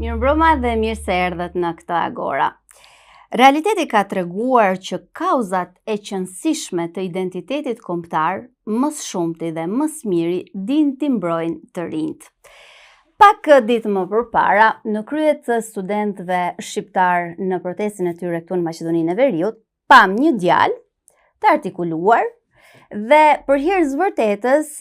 Mirëmbrëma dhe mirë se erdhët në këtë agora. Realiteti ka treguar që kauzat e qëndësishme të identitetit kombëtar, më së shumti dhe më së miri din t'i mbrojnë të rinjt. Pak ditë më përpara, në krye të studentëve shqiptar në protestin e tyre këtu në Maqedoninë e Veriut, pam një djalë të artikuluar dhe për hir zvërtetës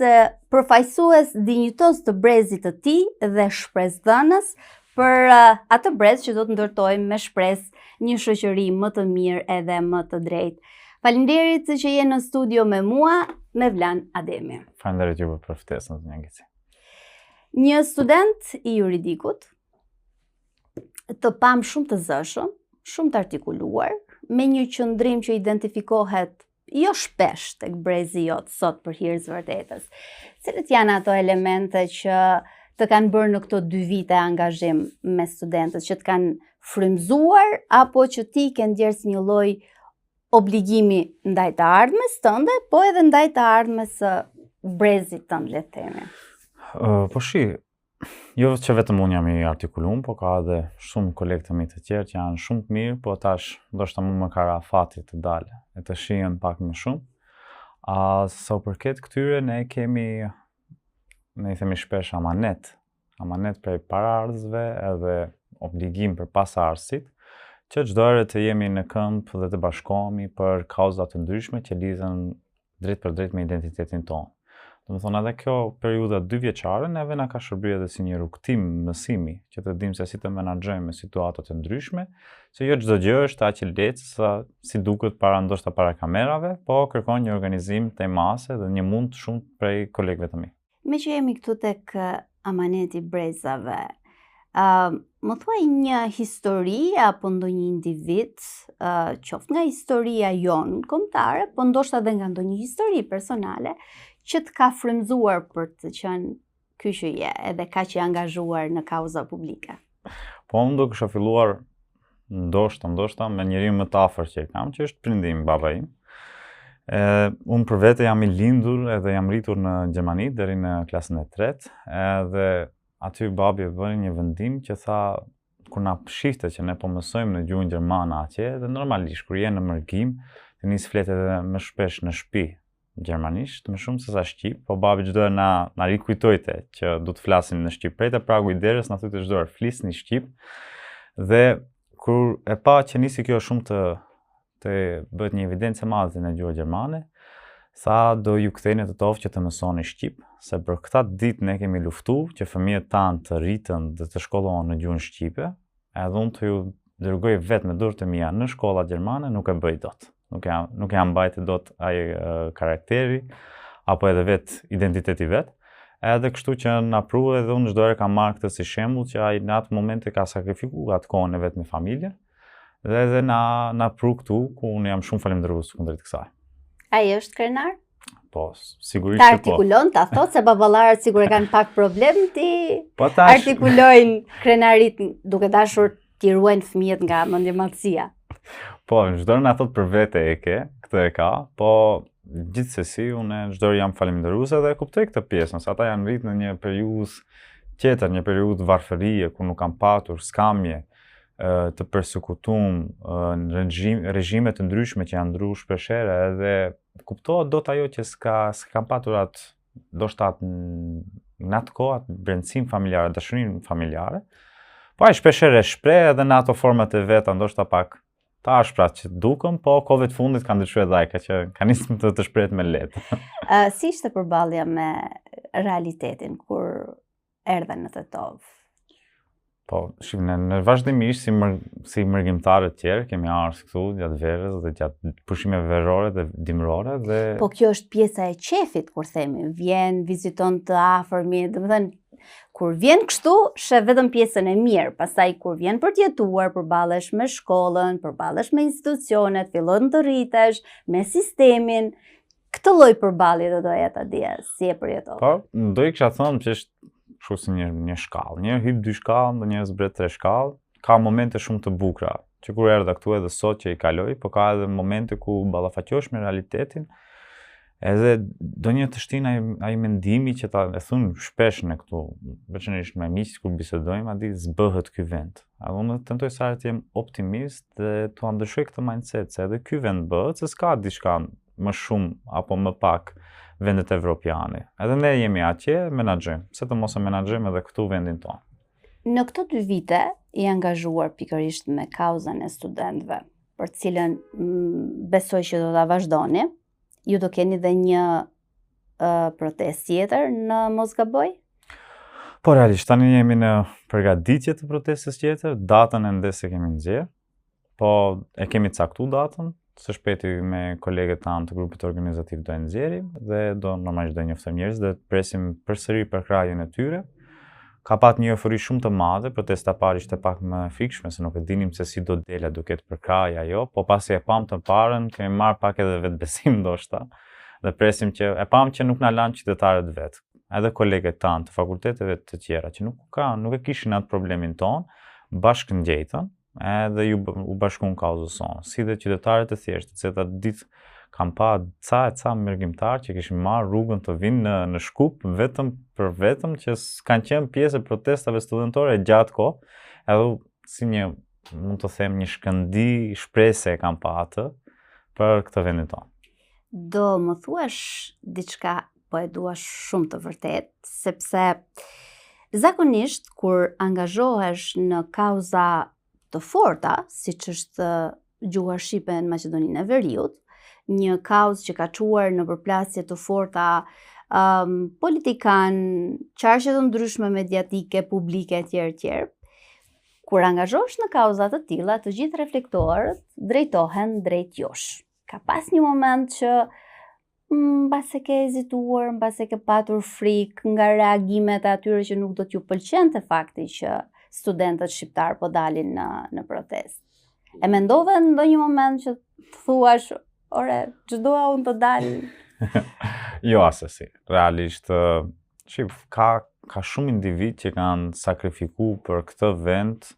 përfaqësues dinjitos të brezit të tij dhe shpresdhënës për atë brez që do të ndërtojmë me shpresë një shoqëri më të mirë edhe më të drejtë. Faleminderit që je në studio me mua, Mevlan Ademi. Faleminderit juve për ftesën, zotënia Gici. Një student i juridikut, të pam shumë të zëshëm, shumë të artikuluar, me një qëndrim që identifikohet jo shpesh tek brezi jot sot për hir zvërtetës. Cilët janë ato elemente që të kanë bërë në këto 2 vite angazhim me studentët, që të kanë frymëzuar apo që ti ke ndjerë si një lloj obligimi ndaj të ardhmes tënde, po edhe ndaj të ardhmes së brezit tënd, le të themi? Po shi, jo që vetëm unë jam i artikulum, po ka edhe shumë kolegë të mi të tjerë që janë shumë të mirë, po tash ndoshta më ka ra fati të dalë e të shihen pak më shumë. Sa përket këtyre ne i themi shpesh amanet prej paraardhësve edhe obligim për pasardhësit, që çdo herë të jemi në këmbë dhe të bashkohemi për kauza të ndryshme që lidhen drejt për drejt me identitetin tonë. Domethënë edhe kjo periudha 2 vjeçare neve na ka shërbyer edhe si një rrugtim mësimi, që të dimë se si të menaxhojmë situatat të ndryshme, se jo çdo gjë është aq e lehtë sa si duket ndoshta para kamerave, po kërkon një organizim të mase dhe një mund shumë prej kolegëve të mi. Me që jemi këtu tek amaneti brezave, më thuaj një histori apo ndonjë individ, qoftë nga historia jonë kombëtare, po ndoshta edhe nga ndonjë histori personale, që të ka frymëzuar për të qenë ky që je, edhe kaq i angazhuar në kauza publike. Po unë do kisha filluar ndoshta me njeriu më të afërt që kam, që është prindi im, baba im. Unë për vete jam i lindur edhe jam rritur në Gjermani deri në klasën e 3, edhe aty babi e bëri një vendim që tha, kur na shihte që ne po mësojmë në gjuhën gjermane atje, dhe normalisht kur je në mërgim, të nis flet edhe më shpesh në shtëpi gjermanisht, më shumë se sa shqip, po babi çdo herë na rikujtojte që du të flasim në shqip. Prej te pragu i derës na thotë çdo herë flisni shqip. Dhe kur e pa që nisi kjo shumë të bëhet një evidencë e madhe në gjuhën gjermane, sa do ju ktheni të toftë që të mësoni shqip, se për këta ditë ne kemi luftuar që fëmijët tanë të rritën dhe të shkollohen në gjuhën shqipe, edhe unë të ju dërgoj vetë me dorët e mia në shkolla gjermane, nuk e bëj dot. Nuk jam mbajtë dot ai karakteri apo edhe vetë identiteti vet. Edhe kështu që na pru edhe unë çdo herë kam marrë këtë si shembull që ai në atë momente ka sakrifikuar atë kohën e vet me familje. Dhe edhe na pru këtu ku unë jam shumë falendërues kundrejt kësaj. Ai është krenar? Po, sigurisht që po. Ta artikulon, ta thot se baballarët sigur e kanë pak problem ti artikulojnë krenarit duke dashur t'i ruajnë fëmijët nga mendjemadhësia. Po, çdo herë na thot për vete këtë e ka, po gjithsesi unë çdo herë jam falendërues dhe kuptoj këtë pjesën, se ata janë rritur në një periudhë tjetër, një periudhë varfërie ku nuk kanë patur skamje të persekutum në regjime të ndryshme që janë ndryshuar shpeshherë, edhe kuptohet dot ajo që s'kan patur ndoshta në atë kohë atë brendësim familjare, dashurinë familjare. Po ai shpeshherë shpreh edhe në ato format e veta ndoshta pak të ashpra që duken, po kohëve të fundit kanë ndryshuar edhe ai, ka që ka nisur të shprehet me lehtë. Si ishte përballja me realitetin kur erdhe në Tetov? Po, në vazhdimisht si mërgjimtarë të tjerë, kemi ardhur këtu gjatë verës dhe gjatë pushimeve verore dhe dimrore dhe... Po kjo është pjesa e qefit, kur themi, vjen, viziton të afërmi, domethënë kur vjen kështu, sheh vetëm pjesën e mirë, pastaj kur vjen për të jetuar, përballesh me shkollën, përballesh me institucionet, fillon të rritesh me sistemin. Këtë lloj përballje do doja ta dija, si e përjeton. Po, do i kisha thënë që është kështu si një shkallë. Një hyp 2 shkallë, ndonjëherë zbret 3 shkallë. Ka momente shumë të bukura, që kur erdha këtu edhe sot që i kaloj, po ka edhe momente ku ballafaqohesh me realitetin Edhe do një të shtin ai mendimi që ta e thun shpesh në këtu, veçanërisht me miqt kur bisedojmë, a di zbëhet ky vend. A unë tentoj sa të jem optimist dhe të ndryshoj këtë mindset, se edhe ky vend bëhet, se s'ka diçka më shumë apo më pak vendet evropiane. Edhe ne jemi atje, menaxhojmë, se të mos e menaxhojmë edhe këtu vendin tonë. Në këto 2 vite i angazhuar pikërisht me kauzën e studentëve, për cilën besoj që do ta vazhdoni. Ju do keni dhe një protest tjetër në mos gaboj? Po realisht, tani jemi në përgatitje të protestës tjetër, datën ende se kemi nxjerr, po e kemi caktu datën, së shpejti me kolegët tanë të grupit organizativ do e nxjerrim dhe normalisht do njoftojmë njerëz dhe presim përsëri përkrahjen e tyre. Ka pat një eufori shumë të madhe, protesta parë ishte pak më frikshme, se nuk e dinim se si do dela duke të përkrahja ajo, po pasi e pam të parën, kemi marrë pak edhe vetbesim ndoshta, dhe presim që e pam që nuk na lanë qytetarët vetë, edhe kolegët tanë të fakulteteve të tjera, që nuk e kishin atë problemin tonë, bashkë ngjejtën, edhe u bashkuan kauzës sonë, si dhe qytetarët e thjeshtë, se ta ditë kam pa ca mërgjimtar që kishin marrë rrugën të vinë në Shkup vetëm që kanë qenë pjesë e protestave studentore gjatë kohë, edhe si një, mund të them, një shkëndi shprese e kam pa atë për këtë vendin tonë. Do më thuash diçka, po e dua shumë të vërtet, sepse zakonisht kur angazhohesh në kauza të forta, siç është gjuha shqipe në Maqedoninë e Veriut, një kauzë që ka çuar në përplasje të forta politikan, qarqe të ndryshme mediatike, publike etj. Kur angazhohesh në kauza të tilla, të gjithë reflektorët drejtohen drejt josh. Ka pas një moment që mbase ke hezituar, mbase ke patur frikë nga reagimet e atyre që nuk do t'ju pëlqente fakti që studentët shqiptar po dalin në protest. E mendove në ndonjë moment që të thuash, ore, ç'doa unë të dal? Jo asesi. Realisht, ka shumë individ që kanë sakrifikuar për këtë vend,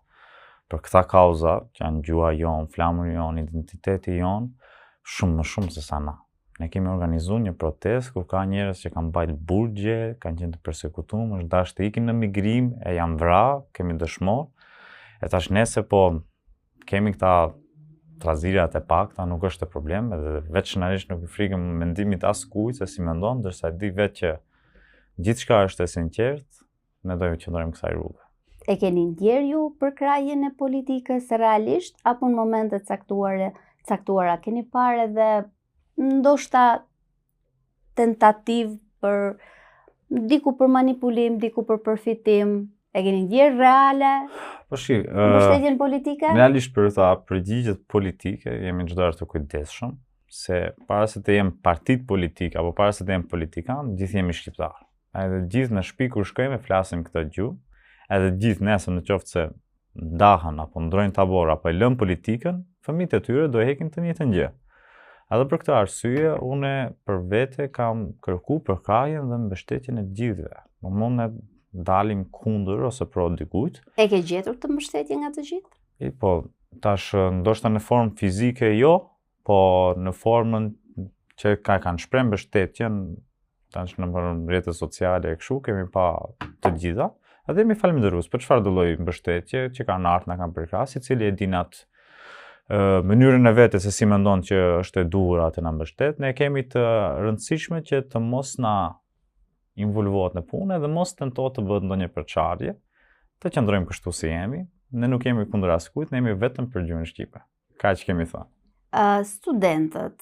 për këta kauza, që janë gjuha jonë, flamuri jonë, identiteti jonë, shumë më shumë se sa na. Ne kemi organizuar një protest kur ka njerëz që kanë bajt burgje, kanë qenë të përsekutuar, është dashur të ikin në migrim, e janë vrarë, kemi dëshmor. E tash nese po kemi këta trazirat e pakta, nuk është e problem, edhe veçanërisht nuk i frikëm mendimit askujt se si mendon, ndërsa di vetë që gjithçka është e sinqertë, ne do të qëndrojmë kësaj rruge. E keni ndjerë ju përkrahjen e politikës realisht, apo në momente caktuara keni parë edhe ndoshta tentativë për diku për manipulim, diku për përfitim? E keni ndjerë reale mbështetjen politike? Realisht për ta përgjigjet politike jemi çdo herë të kujdesshëm, se para se të jem partit politike apo para se të jem politikan, gjithë jemi shqiptarë. Edhe gjithë në shtëpi kur shkojmë flasim këtë gjuhë, edhe gjithë nesër në qoftë se ndahen apo ndrojnë tabor apo e lën politikën, fëmijët e tyre do e hekin të njëjtën gjë. Edhe për këtë arsye, unë për vete kam kërkuar përkrahjen dhe mbështetjen e gjithëve. Nuk mund ne dalim kundër ose pro dikujt. E ke gjetur të mbështetje nga të gjithë? Po, tash ndoshta në formë fizike jo, po në formën që kanë shpreh mbështetjen, tash në rrjetet sociale e kështu kemi pa të gjitha. Edhe jemi falënderues për çfarë do lloj mbështetje që kanë ardhur na kanë përkrahur, secili e din atë mënyrën e vetes se si mendon që është e duhur atë na mbështet. Ne kemi të rëndësishme që të mos na involvohet në punë dhe mos tentohet të bëhet ndonjë përçarje, të qëndrojmë kështu si jemi. Ne nuk jemi kundër askujt, ne jemi vetëm për gjuhën shqipe. Kaq kemi thënë. Studentët,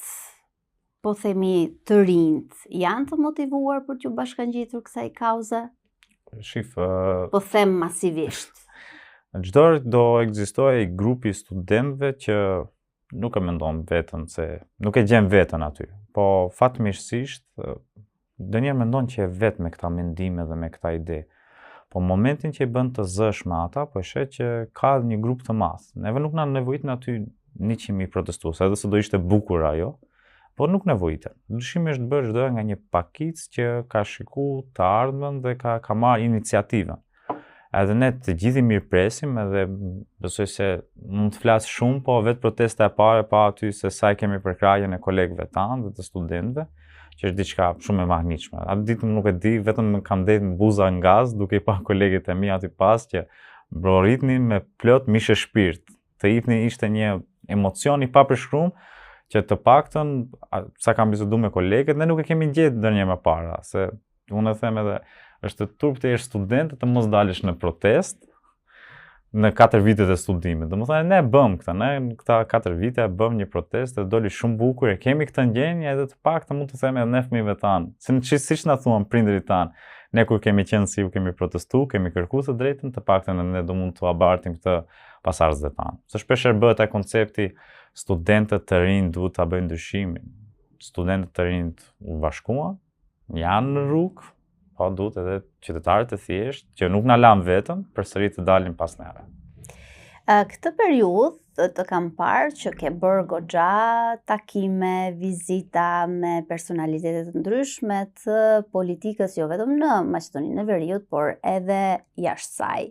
po themi të rinjt, janë të motivuar për t'ju bashkangjitur kësaj kauze? Po them masivisht. Çdo do ekzistojë grupi studentëve që nuk e mendon veten se nuk e gjen veten aty, po fatmirësisht ndonjëherë mendon që e vet me këta mendime dhe me këta ide. Po momentin që i bën të zësh me ata, po e sheh që ka një grup të madh. Neve nuk na nevojitet aty 100.000 protestues, edhe se do ishte bukur ajo, po nuk nevojitet. Dyshimi është bërë çdo nga një pakicë që ka shikuar të ardhmen dhe ka marrë iniciativën. Edhe ne të gjithë i mirëpresim edhe besoj se mund të flas shumë, po vetë protesta e parë pa aty se sa kemi përkrahjen e kolegëve tanë dhe të studentëve, që është diçka shumë e mahnitshme. Atë ditë nuk e di, vetëm kam dhënë buza në gaz, duke i pa kolegët e mi aty pas që rritnin me plot mishe shpirt. Të ipni ishte një emocion i papërshkruar që të paktën sa kam biseduar me kolegët, ne nuk e kemi gjetur ndonjë më para, se unë e them edhe është turp të jesh student të mos dalësh në protest në 4 vitet e studimit. Domethënë ne bëm këtë, ne në këta 4 vite bëm një protestë, doli shumë bukur, e kemi këtë ndjenjë edhe të paktën mund të them edhe ne fëmijëve tanë. Siç na thuan prindërit tanë, ne kur kemi qenë si u kemi protestuar, kemi kërkuar të drejtën, të paktën ne do mund të abartim këtë pasardhësve tanë. Se shpeshherë bëhet ai koncepti studentët të rinj duhet ta bëjnë ndryshimin. Studentët të rinj u bashkuan, janë në rrugë, po duhet edhe qytetarët e thjeshtë që nuk na lanë vetëm përsëri të dalin pas neve. Këtë periudhë të kam parë që ke bërë goxha takime, vizita me personalitete të ndryshme të politikës jo vetëm në Maqedoninë e Veriut, por edhe jashtë saj.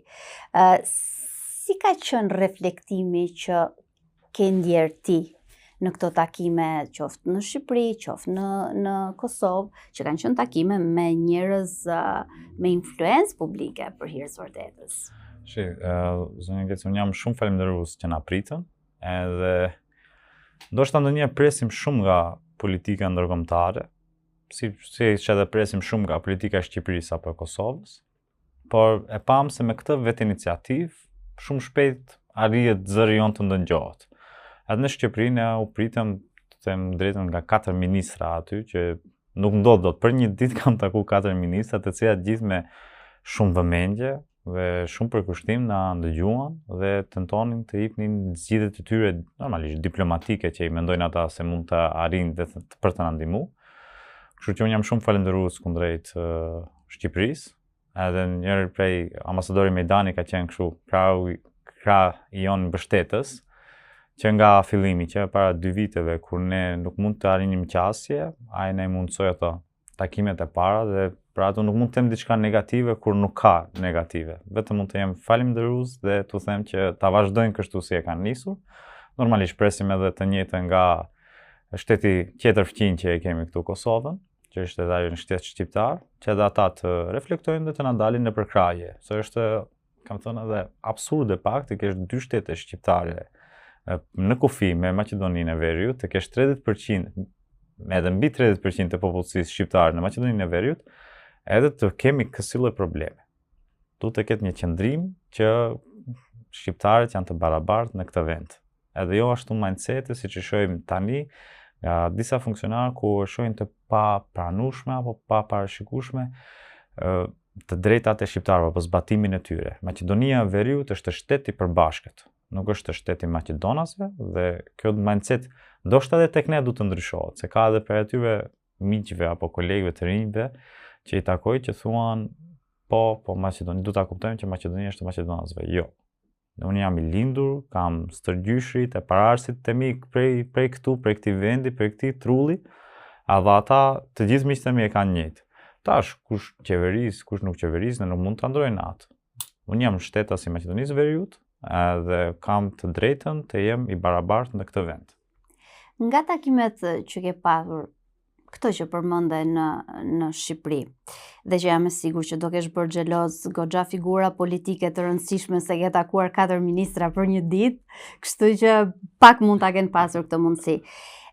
Si ka qenë reflektimi që ke ndjerë ti në këto takime, qoftë në Shqipëri, qoftë në Kosovë, që kanë qenë takime me njerëz me influencë publike për hir të vërtetës? Zonja Geci, unë jam shumë falënderues që na pritën, edhe ndoshta ndonjëherë presim shumë nga politika ndërkombëtare, si që edhe presim shumë nga politika e Shqipërisë apo e Kosovës, por e pam se me këtë vetë iniciativë shumë shpejt arrihet zëri jon të ndëngjohet. Edhe në Shqipëri ne u pritëm, të them drejtën, nga 4 ministra aty, që nuk ndodh dot. Për një ditë kam takuar 4 ministra, të cilat gjithë me shumë vëmendje dhe shumë përkushtim na ndëgjuan dhe tentonin të jepnin zgjidhjet e tyre normalisht diplomatike që i mendojnë ata se mund të arrijnë për të na ndihmuar. Kështu që unë jam shumë falënderues kundrejt Shqipërisë. Edhe njëri prej ambasadori Mejdani ka qenë kështu krah i jon mbështetës, që nga fillimi, që para 2 viteve, kur ne nuk mund të arrijnim qasje, ai ne mundsoi ato takimet e para dhe për ato nuk mund të them diçka negative kur nuk ka negative. Vetëm mund të jem falënderues dhe t'u them që ta vazhdojnë kështu si e kanë nisur. Normalisht presim edhe të njëjtën nga shteti tjetër fqinj që e kemi këtu Kosovën, që është edhe ajo një shtet shqiptar, që edhe ata të reflektojnë dhe të na dalin në përkraje. Se është, kam thënë edhe absurde pak të kesh 2 shtete shqiptare në kufi me Maqedoninë e Veriut, të kesh 30%, edhe mbi 30% të popullsisë shqiptare në Maqedoninë e Veriut, edhe të kemi kësaj lloj probleme. Duhet të ketë një qëndrim që shqiptarët janë të barabartë në këtë vend. Edhe jo ashtu mindseti siç e shohim tani nga disa funksionarë ku shohin të papranueshme apo pa parashikueshme të drejtat e shqiptarëve apo zbatimin e tyre. Maqedonia e Veriut është shtet i përbashkët. Nuk është shteti maqedonasve dhe kjo mindset ndoshta edhe tek ne duhet të ndryshohet, se ka edhe për atyre miqve apo kolegëve të rinjve që i takoj që thuan po Maqedoni, duhet ta kuptojmë që Maqedonia është e maqedonasve. Jo. Unë jam i lindur, kam stërgjyshrit e pararësit të mi prej këtu, prej këtij vendi, prej këtij trulli, edhe ata të gjithë miqtë e mi e kanë njëjtë. Tash kush qeveris, kush nuk qeveris, ne nuk mund ta ndrojnë atë. Unë jam shtetas i Maqedonisë së Veriut, dhe kam të drejtën të jem i barabartë në këtë vend. Nga takimet që ke pasur, këto që përmende në Shqipëri, dhe që jam e sigurt që do kesh bërë xheloz goxha figura politike të rëndësishme se ke takuar 4 ministra për një ditë, kështu që pak mund ta kenë pasur këtë mundësi.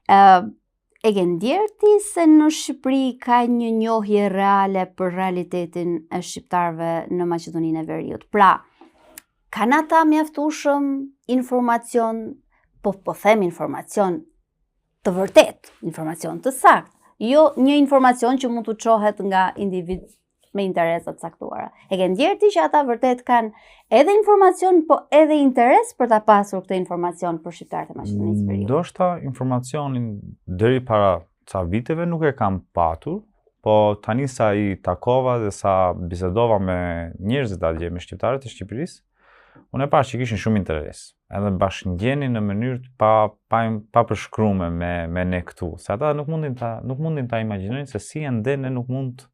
E ke ndjerë ti se në Shqipëri ka një njohje reale për realitetin e shqiptarëve në Maqedoninë e Veriut? Pra, kanë ata mjaftueshëm informacion, po them informacion të vërtet, informacion të saktë, jo një informacion që mund të çohet nga individ me interesa të caktuara. E ke ndjerë ti që ata vërtet kanë edhe informacion, po edhe interes për ta pasur këtë informacion për shqiptarët e Maqedonisë së Veriut? Ndoshta informacionin deri para ca viteve nuk e kam patur, po tani sa i takova dhe sa bisedova me njerëzit atje, me shqiptarët e Shqipërisë, unë e pash që kishin shumë interes, edhe bashkëngjenin në mënyrë pa përshkruar me ne këtu, se ata nuk mundin ta imagjinojnë se si ende ne nuk mund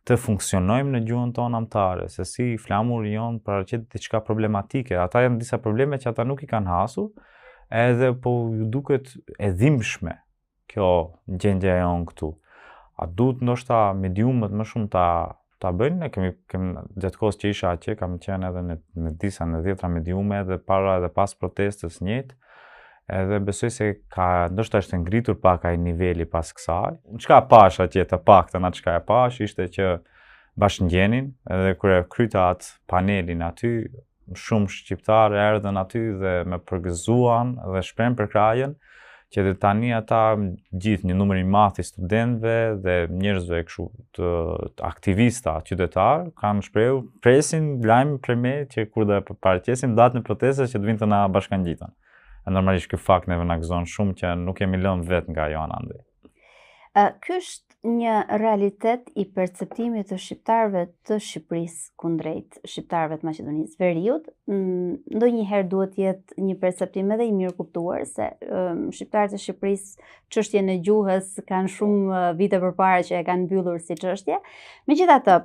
të funksionojmë në gjuhën tonë amtare, se si flamuri jon paraqet diçka problematike, ata janë disa probleme që ata nuk i kanë hasur, edhe po ju duket e dhimbshme kjo gjendja jon këtu. A duhet ndoshta mediumët më shumë ta bëjnë? Ne kemi gjatë kohës që isha atje, kam qenë edhe në disa në 10 mediume edhe para edhe pas protestës njëjtë. Edhe besoj se ndoshta është ngritur pak ai niveli pas kësaj. Çka pash atje të paktën atë çka e pash ishte që bashkëngjenin edhe kur e kryta atë panelin aty, shumë shqiptarë erdhën aty dhe më përgëzuan dhe shprehën për krajën që dhe tani ata gjithë një numër i madh i studentëve dhe njerëzve kështu të aktivista qytetar kanë shprehur presin lajm për me që kur do të paraqesim datën e protestës që të vinë të na bashkangjiten. Normalisht ky fakt neve na gëzon shumë që nuk kemi lënë vetë nga ajo ana ndaj. Ky është një realitet i perceptimit të shqiptarëve të Shqipërisë kundrejt shqiptarëve të Maqedonisë Veriut. Ndonjëherë duhet jetë një perceptim edhe i mirë kuptuar se shqiptarët e Shqipërisë çështjen e gjuhës kanë shumë vite përpara që e kanë mbyllur si çështje. Megjithatë,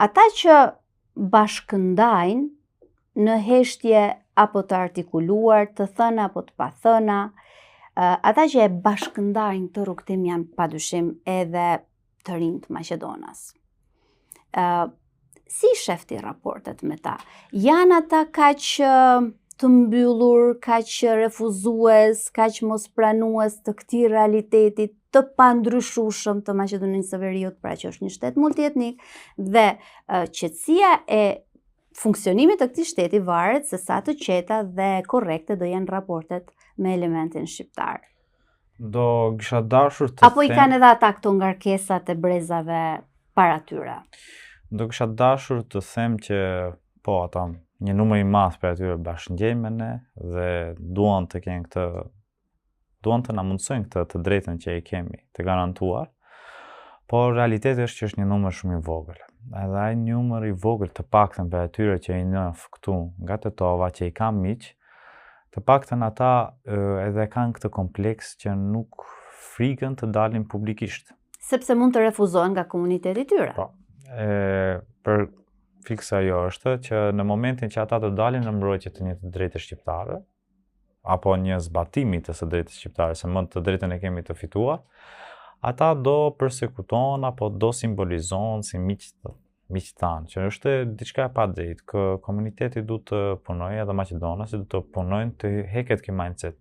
ata që bashkëndajnë në heshtje apo të artikuluar, të thëna apo të pathëna, ata që e bashkëndajnë të rrugtim janë padyshim edhe të rinjt Maqedonas. Si shefti raportet me ta? Janë ata kaq të mbyllur, kaq refuzues, kaq mos pranues të këtij realiteti të pandryshueshëm të Maqedonisë së Veriut, pra që është një shtet multietnik dhe qetësia e funksionimit të këtij shteti varet se sa të qeta dhe korrekte do jenë raportet me elementin shqiptar. Do kisha dashur të Apo i kanë edhe ata këto ngarkesat e brezave para tyre? Do kisha dashur të them që po ata një numër i madh për atyre bashkëngjejnë me ne dhe duan të kenë duan të na mundsojnë këtë të drejtën që e kemi të garantuar, por realiteti është që është një numër shumë i vogël. Edhe ai numër i vogël të paktën për atyre që i njeh këtu nga Tetova që i kam miq, të paktën ata edhe kanë këtë kompleks që nuk frikën të dalin publikisht. Sepse mund të refuzohen nga komuniteti i tyre. Po. Për fiksa ajo është që në momentin që ata të dalin në mbrojtje të një të drejtë shqiptare, apo një zbatimi të së drejtës shqiptare, se më të drejtën e kemi të fituar, ata do përsekuton apo do simbolizon si miq tanë, që është diçka e padrejtë, që komuniteti duhet të punojë edhe Maqedonasi duhet të punojnë të heket ky mindset.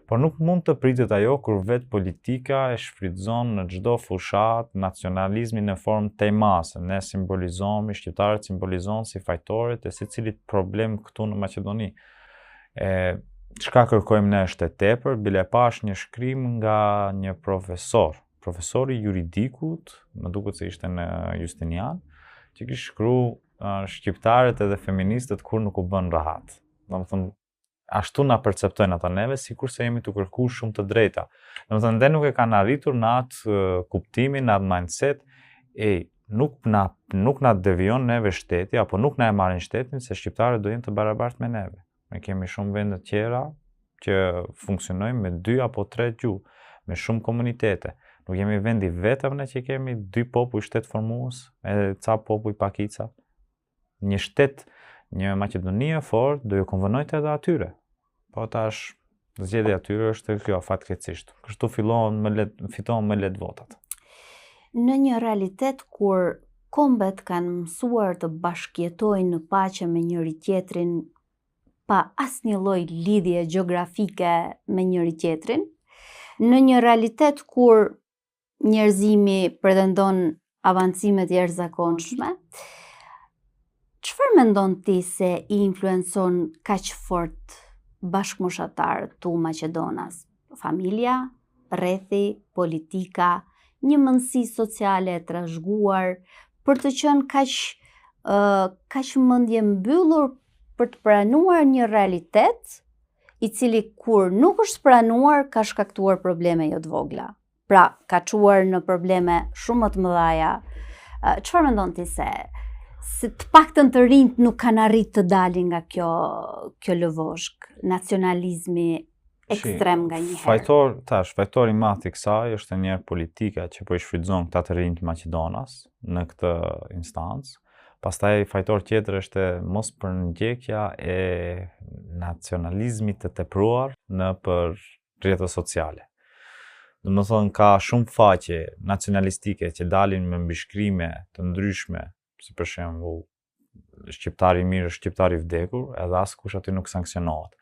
Por nuk mund të pritet ajo kur vetë politika e shfrytëzon në çdo fushat nacionalizmin në formë temase. Ne simbolizojmë, shqiptarët simbolizojnë si fajtorët e secilit problem këtu në Maqedoni. Çka kërkojmë ne është e tepër, bile pash një shkrim nga një profesori juridikut, më duket se ishte në Justinian, që kishte shkruar shqiptarët edhe feministët kur nuk u bën rahat. Domethënë ashtu na perceptojnë ata neve, sikur se jemi të kërkuar shumë të drejta. Domethënë dhe nuk e kanë arritur në atë kuptimin, në atë mindset, nuk na devion neve shteti apo nuk na e marrin shtetin se shqiptarët do jenë të barabartë me neve. Ne kemi shumë vende tjera që funksionojnë me 2 apo 3 gjuhë, me shumë komunitete. Nuk jemi vendi vetëm ne që kemi 2 popull shtet formues, edhe ca popull pakica. Një shtet, një Maqedoni e fortë do ju konvenojtë edhe atyre. Po tash zgjedhja e atyre është kjo fatkeqësisht. Kështu fitohen më lehtë votat. Në një realitet kur kombet kanë mësuar të bashkëjetojnë në paqe me njëri tjetrin pa asnjë lloj lidhje gjeografike me njëri tjetrin, në një realitet kur njerëzimi pretendon avancime të jashtëzakonshme, çfarë mendon ti se i influencon kaq fort bashkëmoshatarët tu Maqedonas? Familja, rrethi, politika, një mendësi sociale e trashëguar për të qenë kaq mendje mbyllur për të pranuar një realitet i cili kur nuk është pranuar ka shkaktuar probleme jo të vogla. Pra, ka çuar në probleme shumë më të mëdha. Çfarë mendon ti se të paktën të rinjt nuk kanë arritur të dalin nga kjo lëvozhk, nacionalizmi ekstrem nganjëherë. Fajtori i madh i kësaj është njëherë politika që po i shfrytëzon këta të rinj të Maqedonas në këtë instancë. Pastaj fajtor tjetër është mos përngjekja e nacionalizmit të tepruar në për rrjetet sociale. Domethënë ka shumë faqe nacionalistike që dalin me mbishkrime të ndryshme, si për shembull shqiptari i mirë, shqiptari i vdekur, edhe askush aty nuk sankcionohet.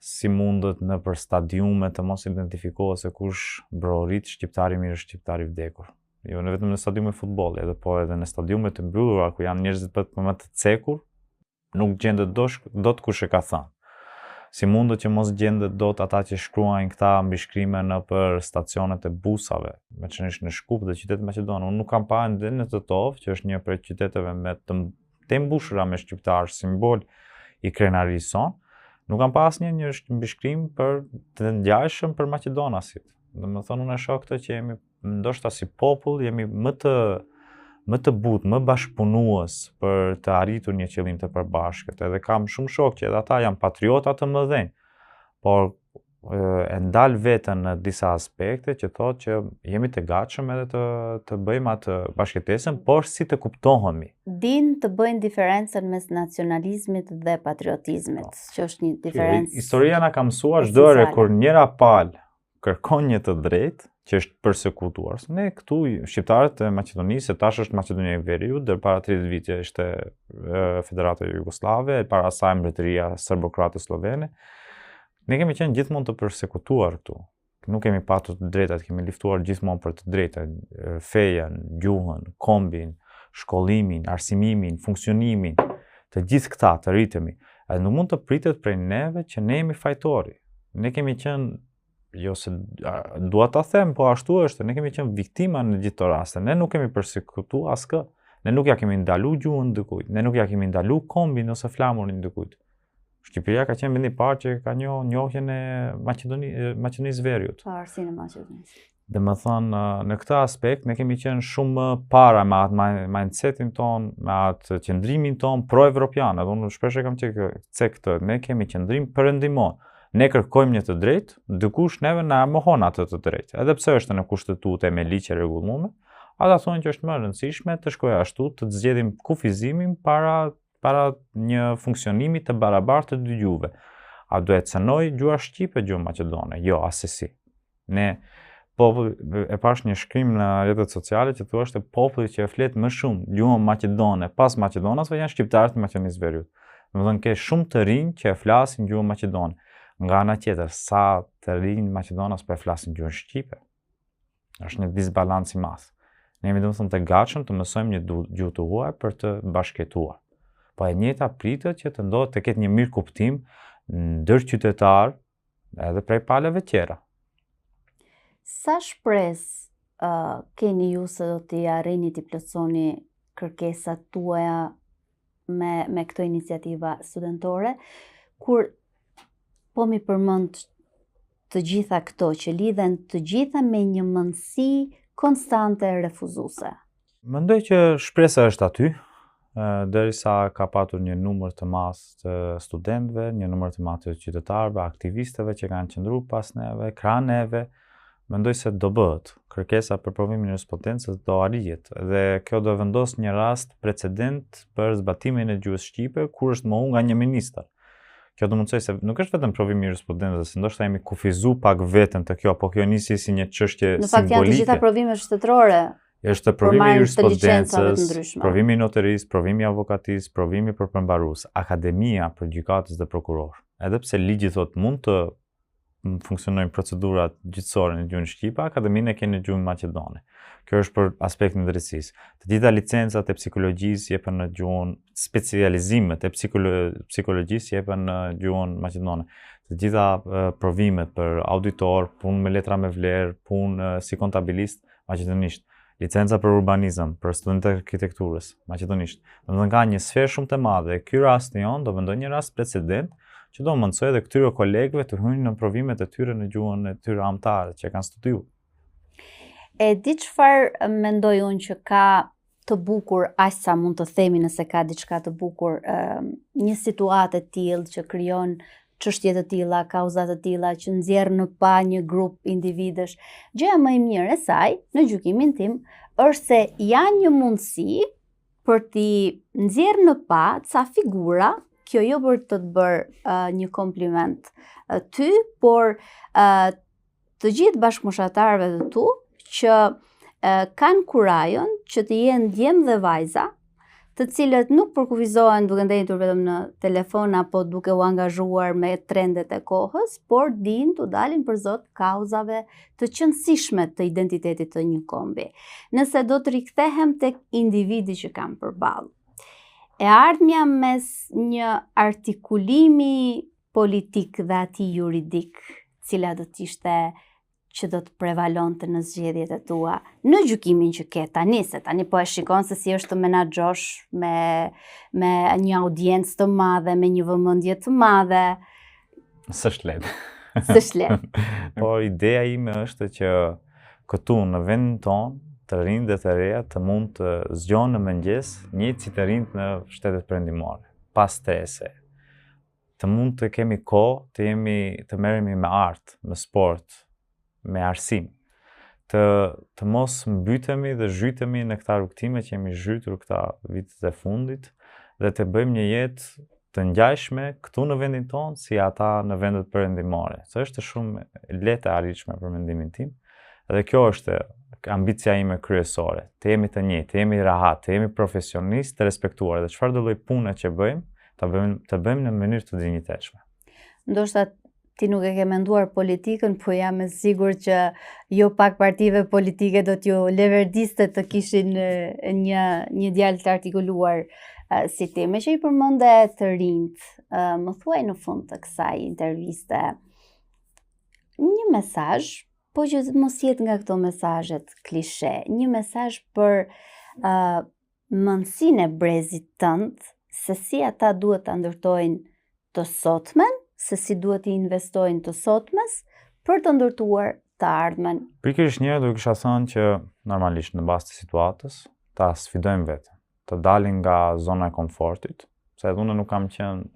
Si mundet në për stadiume të mos identifikohet se kush brorit shqiptari i mirë, shqiptari i vdekur. Jo në vetëm në stadiume futbolli, edhe në stadiume të mbyllura ku janë njerëzit më të cekur, nuk gjendet dot kush e ka thënë. Si mundet që mos gjendet dot ata që shkruajnë këta mbishkrime në për stacionet e busave, me qenë në Shkup dhe qytetin Maqedon. Unë nuk kam parë edhe në Tëtov, që është një prej qyteteve me të mbushura me shqiptar, simbol i krenarisë son. Nuk kam pas një mbishkrim për të ngjashëm për maqedonasit. Domethënë unë e shoh këtë që jemi ndoshta si popull jemi më të butë, më bashkëpunues për të arritur një qëllim të përbashkët. Edhe kam shumë shok që edhe ata janë patriota të mëdhenj, por e ndal veten në disa aspekte që thotë që jemi të gatshëm edhe të bëjmë atë bashkëtesën, por si të kuptohemi. Din të bëjnë diferencën mes nacionalizmit dhe patriotizmit, që është një diferencë. Historia na ka mësuar çdo herë kur njëra palë kërkon një të drejtë, që është përsekutuar. Ne këtu shqiptarët e Maqedonisë, tash është Maqedonia e Veriut, deri para 30 vite ishte Federata Jugoslave, para asaj mbretëria serbokrate slovene. Ne kemi qenë gjithmonë të përsekutuar këtu. Nuk kemi patur të drejtat, kemi luftuar gjithmonë për të drejtat, fejen, gjuhën, kombin, shkollimin, arsimimin, funksionimin, të gjithë këta të rritemi. Edhe nuk mund të pritet prej neve që ne jemi fajtori. Ne kemi qenë, jo se dua ta them, po ashtu është, ne kemi qenë viktima në gjithë të raste. Ne nuk kemi përsekutuar askë. Ne nuk ja kemi ndalu gjuhën dikujt, ne nuk ja kemi ndalu kombin ose flamurin dikujt. Shqipëria ka qenë vendi i parë që ka njohjen e Maqedonisë Veriut. Pavarësinë e Maqedonisë. Domethënë në këtë aspekt ne kemi qenë shumë para me atë mindsetin ton, me atë qëndrimin ton pro-evropian. Edhe unë shpesh e kam thënë këtë, ne kemi qëndrim perëndimor. Ne kërkojmë një të drejtë, dikush neve na mohon atë të drejtë. Edhe pse është në kushtetutë me ligje rregulluar, ata thonë që është më e rëndësishme të shkojë ashtu, të zgjedhim kufizimin para një funksionimi të barabartë të dy gjuhëve. A duhet cënoj gjuha shqipe, gjuha maqedone? Jo, asesi. Ne e pash një shkrim në rrjetet sociale që thuashte populli që e flet më shumë gjuhën maqedone pas maqedonasve janë shqiptarët e Maqedonisë Veriut. Domethënë ke shumë të rinj që e flasin gjuhën maqedone. Nga ana tjetër, sa të rinj Maqedonas po e flasin gjuhën shqipe. Është një disbalancë i madh. Ne jemi domethënë të gatshëm të mësojmë një gjuhë të huaj për të bashkëtuar. Po e njëjta pritet që të ndodhë të ketë një mirë kuptim ndër qytetar edhe prej palëve tjera. Sa shpresë keni ju se do t'i arrini t'i plotësoni kërkesat tuaja me këto iniciativa studentore, kur po mi përmend të gjitha këto që lidhen të gjitha me një mendësi konstante refuzuese? Mendoj që shpresa është aty, derisa ka patur një numër të madh të studentëve, një numër të madh të qytetarëve, aktivistëve që kanë qëndruar pas neve, krah neve, mendoj se do bëhet. Kërkesa për provimin e respondencës do arrihet dhe kjo do vendos një rast precedent për zbatimin e gjuhës shqipe kur është mohu nga një ministër. Kjo do mundsoj se nuk është vetëm provimi i respondencës, ndoshta jemi kufizuar pak veten të kjo, po kjo nisi si një çështje simbolike. Në fakt janë të gjitha provimet shtetërore. Është provimi i respondencës, provimi i notarisë, provimi i avokatisë, provimi për përmbarues, akademia për gjykatës dhe prokuror. Edhe pse ligji thotë mund të funksionojnë procedurat gjyqësore në gjuhën shqipe, akademinë e kanë në gjuhën maqedone. Kjo është për aspektin e drejtësisë. Të gjitha licencat e psikologjisë jepen në gjuhën, specializimet e psikologjisë jepen në gjuhën maqedone. Të gjitha provimet për auditor, punë me letra me vlerë, punë si kontabilist maqedonisht. Licenca për urbanizëm, për studentët e arkitekturës, maqedonisht. Domethënë ka një sferë shumë të madhe. Ky rast jon do vendoj një rast precedent që do mundsoj edhe këtyre kolegëve të hyjnë në provimet e tyre në gjuhën e tyre amtare që kanë studiuar. E di çfarë mendoj unë që ka të bukur, aq sa mund të themi nëse ka diçka të bukur, një situatë e tillë që krijon çështje të tilla, kauza të tilla që nxjerr në pa një grup individësh. Gjëja më e mirë e saj, në gjykimin tim, është se janë një mundësi për t'i nxjerr në pa ca figura, kjo jo për të bërë një kompliment ty, por të gjithë bashkëmoshatarëve të tu që kanë kurajon që të jenë djemë dhe vajza, të cilët nuk përkufizohen duke ndetur vetëm në telefon apo duke u angazhuar me trendet e kohës, por din të dalin për zot kauzave të qëndësishme të identitetit të një kombi. Nëse do të rikthehem tek individi që kam përballë. E ardhmja mes një artikulimi politik dhe atij juridik, cila do të ishte që do të prevalonte në zgjedhjet e tua, në gjykimin që ke tani, se tani po e shikon se si është të menaxhosh me një audiencë të madhe, me një vëmendje të madhe. S'është lehtë. S'është lehtë. Por ideja ime është që këtu në vendin tonë, të rinjtë dhe të reja të mund të zgjohen në mëngjes, njëjtë si të rinjtë në shtetet perëndimore, pa strese. Të mund të kemi kohë, të merremi me art, me sport, me arsim, të mos mbytemi dhe zhytemi në këta rrugtime që jemi zhytur këta vitet e fundit dhe të bëjmë një jetë të ngjashme këtu në vendin tonë si ata në vendet perëndimore. Se është shumë lehtë e arritshme për mendimin tim. Dhe kjo është ambicia ime kryesore. Të jemi të njëjtë, të jemi rahat, të jemi profesionistë, të respektuar dhe çfarë do lloj pune që bëjmë, të bëjmë në mënyrë të dinjitetshme. Ndoshta ti nuk e ke menduar politikën, po jam e sigurt që jo pak partive politike do t'ju leverdiste të kishin një djalë të artikuluar si ti. Me që i përmende të rinjt, më thuaj në fund të kësaj interviste një mesazh, po që mos jetë nga këto mesazhet klishe, një mesazh për mendsinë e brezit tënd, se si ata duhet ta ndërtojnë të sotmen, se si duhet i investojnë të sotmes për të ndërtuar të ardhmen. Pikërisht njëherë do kisha thënë që normalisht në bazë të situatës ta sfidojmë veten, të dalim nga zona e komfortit, se edhe unë nuk kam qenë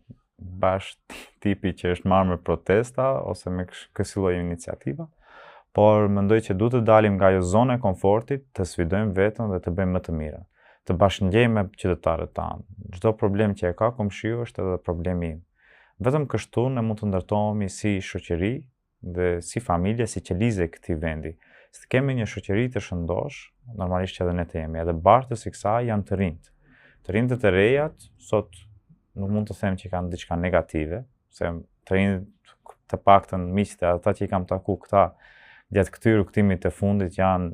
bash tipi që është marrë me protesta ose me kësi lloj iniciativa, por mendoj që duhet të dalim nga ajo zona e komfortit, të sfidojmë veten dhe të bëjmë më të mirën, të bashkëngjejmë me qytetarët tanë. Çdo problem që e ka komshiu është edhe problemi im. Vetëm kështu ne mund të ndërtohemi si shoqëri dhe si familje, si qelizë e këtij vendi. Se të kemi një shoqëri të shëndosh, normalisht që edhe ne të jemi. Edhe bartës i kësaj janë të rinjt. Të rinjtë të rejat, sot nuk mund të them që kanë diçka negative, se të rinjtë të paktën miqtë, ata që i kam taku këta gjatë këtij rrugtimit të fundit janë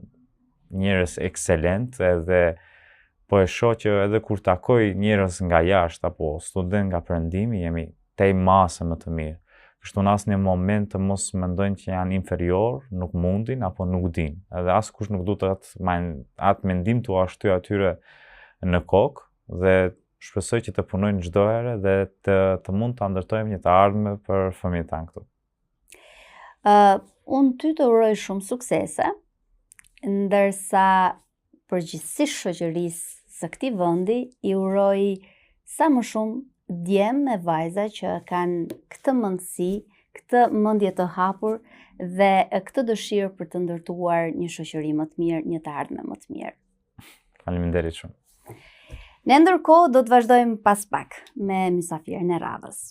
njerëz ekselent, edhe po e shoh që edhe kur takoj njerëz nga jashtë apo student nga perëndimi, jemi tej masë më të mirë. Kështu në asnjë moment të mos mendojnë që janë inferior, nuk mundin apo nuk din. Edhe askush nuk duhet atë mendim t'u ashtu atyre në kokë dhe shpresoj që të punojnë çdo herë dhe të mund ta ndërtojmë një të ardhme për fëmijët tanë këtu. Unë ty të uroj shumë suksese, ndërsa përgjithsisht shoqërisë së këtij vendi i uroj sa më shumë djemë e vajza që kanë këtë mendësi, këtë mendje të hapur dhe këtë dëshirë për të ndërtuar një shoqëri më të mirë, një të ardhme më të mirë. Faleminderit shumë. Ne ndërkohë do të vazhdojmë pas pak me mysafirën e radhës.